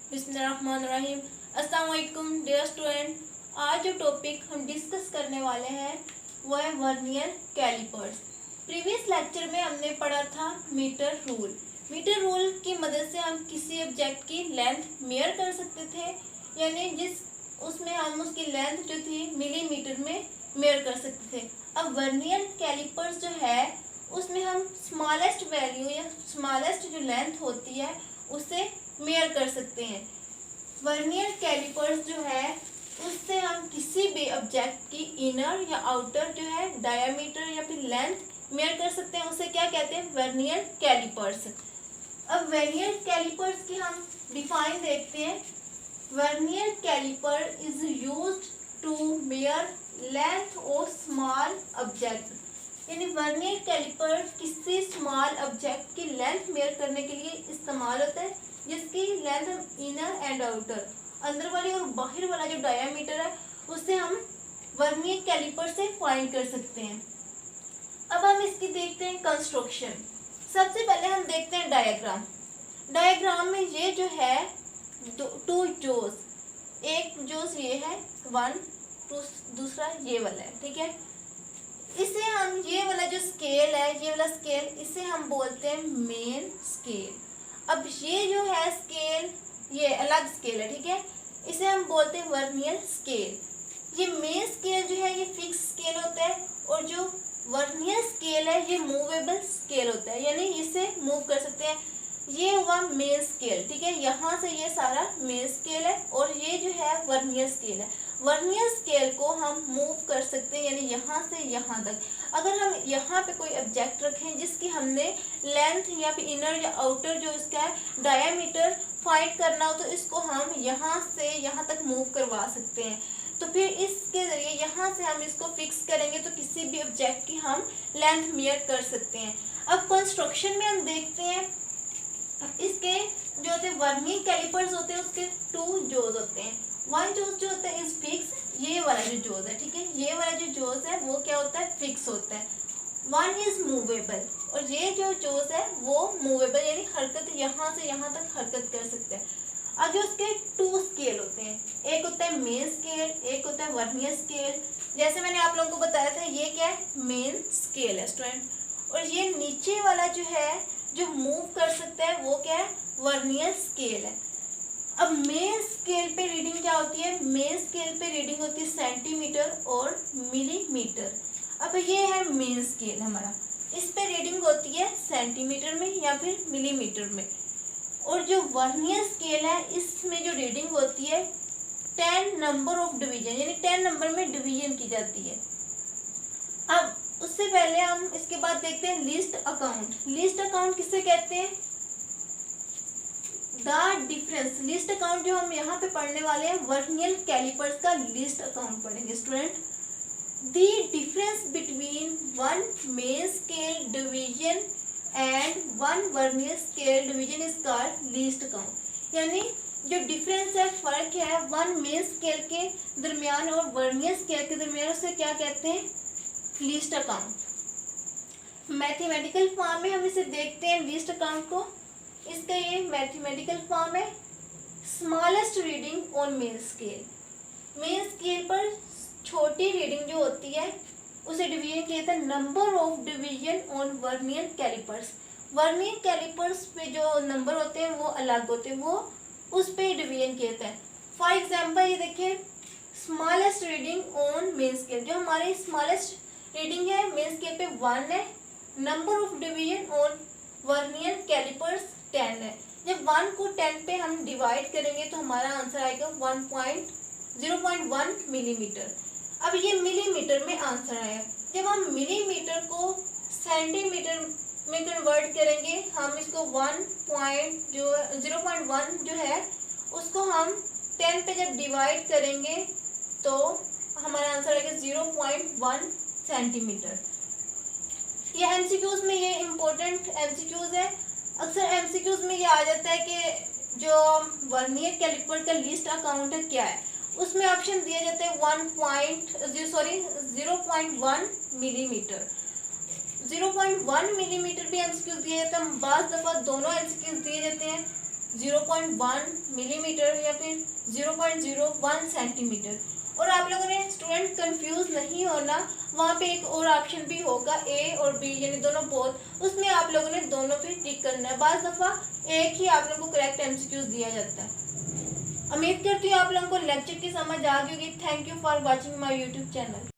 बिस्मिल्लाहिर्रहमानिर्रहीम। अस्सलाम वालेकुम डियर स्टूडेंट। आज जो टॉपिक हम डिस्कस करने वाले हैं वो है वर्नियर कैलिपर्स। प्रीवियस लेक्चर में हमने पढ़ा था मीटर रूल। मीटर रूल की मदद से हम किसी ऑब्जेक्ट की लेंथ मेयर कर सकते थे, यानी जिस उसमें हम उसकी लेंथ जो थी मिलीमीटर में मेयर कर सकते थे। अब वर्नियर कैलिपर्स जो है उसमें हम स्मॉलेस्ट वैल्यू या स्मॉलेस्ट जो लेंथ होती है उसे मेयर कर सकते हैं। वर्नियर कैलिपर्स जो है उससे हम किसी भी ऑब्जेक्ट की इनर या आउटर जो है डायामीटर या फिर लेंथ मेयर कर सकते हैं। उसे क्या कहते हैं? Vernier callipers. अब वर्नियर कैलिपर्स की हम डिफाइन देखते हैं। Vernier calliper is used to measure length of small object, यानी वर्नियर कैलिपर किसी स्मॉल ऑब्जेक्ट की लेंथ मेयर करने के लिए इस्तेमाल होता है, जिसकी लेंथ हम इनर एंड आउटर, अंदर वाली और बाहर वाला जो डायामीटर है उससे हम वर्नियर कैलिपर से फाइंड कर सकते हैं। अब हम इसकी देखते हैं कंस्ट्रक्शन। सबसे पहले हम देखते हैं डायग्राम। डायग्राम में ये जो है टू जोस, एक जोस ये है वन, दूसरा ये वाला है, ठीक है। इसे हम ये वाला जो स्केल है, ये वाला स्केल, इसे हम बोलते हैं मेन स्केल। अब ये जो है स्केल, ये अलग स्केल है, ठीक है, इसे हम बोलते हैं वर्नियर स्केल। ये मेन स्केल जो है ये फिक्स स्केल होता है और जो वर्नियर स्केल है ये मूवेबल स्केल होता है, यानी इसे मूव कर सकते हैं। ये हुआ मेन स्केल, ठीक है, यहाँ से ये सारा मेन स्केल है और ये जो है वर्नियर स्केल है। वर्नियर स्केल को हम मूव कर सकते हैं, यानी यहाँ से यहाँ तक। अगर हम यहाँ पे कोई ऑब्जेक्ट रखें जिसकी हमने लेंथ या फिर इनर या आउटर जो इसका है डायामीटर फाइंड करना हो, तो इसको हम यहाँ से यहाँ तक मूव करवा सकते हैं। तो फिर इसके ज़रिए यहाँ से हम इसको फिक्स करेंगे तो किसी भी ऑब्जेक्ट की हम लेंथ मेयर कर सकते हैं। अब कंस्ट्रक्शन में हम देखते हैं इसके जो होते हैं वर्नियर कैलिपर्स होते हैं उसके टू जोज होते हैं। वन जोज जो होता है इज फिक्स, ये वाला जो जोज है, ठीक है, ये वाला जो जोज है वो क्या होता है? फिक्स होता है। वन इज मूवेबल, और ये जो जोज है वो मूवेबल, यानी हरकत यहाँ से यहाँ तक हरकत कर सकते हैं। आगे उसके टू स्केल होते हैं, एक होता है मेन स्केल, एक होता है वर्नियर स्केल। जैसे मैंने आप लोगों को बताया था ये क्या है? मेन स्केल है स्टूडेंट। और ये नीचे वाला जो है जो मूव कर सकता है वो क्या है? वर्नियर स्केल है। अब मेन स्केल पे रीडिंग क्या होती है? मेन स्केल पे रीडिंग होती है सेंटीमीटर और मिलीमीटर। अब ये है मेन स्केल हमारा, इस पे रीडिंग होती है सेंटीमीटर में या फिर मिलीमीटर में। और जो वर्नियर स्केल है इसमें जो रीडिंग होती है 10 नंबर ऑफ डिवीजन, यानी 10 नंबर में डिवीजन की जाती है। अब उससे पहले हम इसके बाद देखते हैं लिस्ट अकाउंट। लिस्ट अकाउंट किसे कहते हैं? The difference. लिस्ट अकाउंट जो हम यहाँ पे पढ़ने वाले हैं वर्नियर कैलिपर्स का लिस्ट अकाउंट पढ़ेंगे student. The difference between one main scale division and one vernier scale division is called list account, यानी जो डिफरेंस है, फर्क है वन मेन स्केल के दरमियान और वर्नियर स्केल के दरमियान, उसे क्या कहते हैं? List account. मैथमेटिकल फॉर्म में हम इसे देखते हैं लिस्ट अकाउंट को। इसका ये मैथमेटिकल फॉर्म है smallest reading on main scale. Main scale पर छोटी रीडिंग जो होती है उसे डिवीजन किया जाता है number of division on vernier callipers. Vernier callipers पे जो नंबर होते हैं वो अलग होते हैं, वो उस पे डिवीजन किया जाता है। फॉर एग्जाम्पल ये देखिए smallest reading on main scale, जो हमारी स्मॉलेस्ट रीडिंग है मेन स्केल पे 1 है। Number of division on vernier callipers 10 है। जब 1 को 10 पे हम डिवाइड करेंगे तो हमारा आंसर आएगा 0.1 मिलीमीटर। अब ये मिलीमीटर में आंसर आया। जब हम मिलीमीटर को सेंटीमीटर में कन्वर्ट करेंगे, हम इसको 0.1 जो है उसको हम 10 पे जब डिवाइड करेंगे तो हमारा आंसर आएगा 0.1 सेंटीमीटर। ये एमसीक्यूज में ये इम्पोर्टेंट एमसीक्यूज है। अक्सर एमसीक्यूज में ये आ जाता है कि जो वर्नियर कैलिपर का लिस्ट अकाउंट है क्या है, उसमें ऑप्शन दिया जाता है 0.1 मिलीमीटर। 0.1 मिलीमीटर भी एमसीक्यूज दिए जाते हैं, बाज़ दफ़ा दोनों एमसीक्यूज दिए जाते हैं 0.1 मिलीमीटर या फिर 0.01 सेंटीमीटर। और आप लोगों ने स्टूडेंट कंफ्यूज नहीं होना, वहाँ पे एक और ऑप्शन भी होगा ए और बी यानी दोनों बोथ, उसमें आप लोगों ने दोनों पे टिक करना है। बाज़ दफ़ा एक ही आप लोगों को करेक्ट एमसीक्यूज दिया जाता है। उम्मीद करती हूँ आप लोगों को लेक्चर की समझ आ गई होगी। Thank you for watching my YouTube channel.